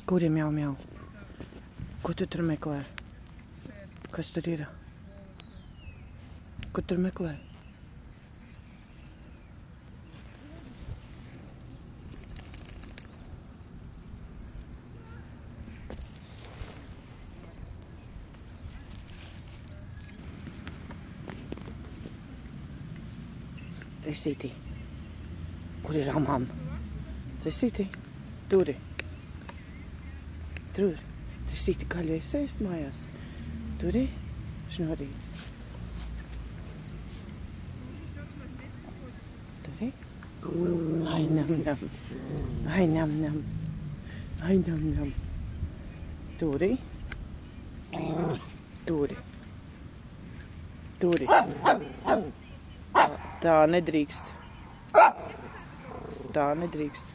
Kur ir mjau mjau? Ko tu tur meklē? Kas tur ir? Ko tur meklē? Trisītī. Kur ir mamma? Trisītī. Turi. Tur. Trisīti, gaļu esi ēst mājās? Turi? Šnorīt. Turi? Ai, nam, nam. Ai, nam, nam. Ai, nam, nam. Turi? Turi. Turi. Tā nedrīkst. Tā nedrīkst.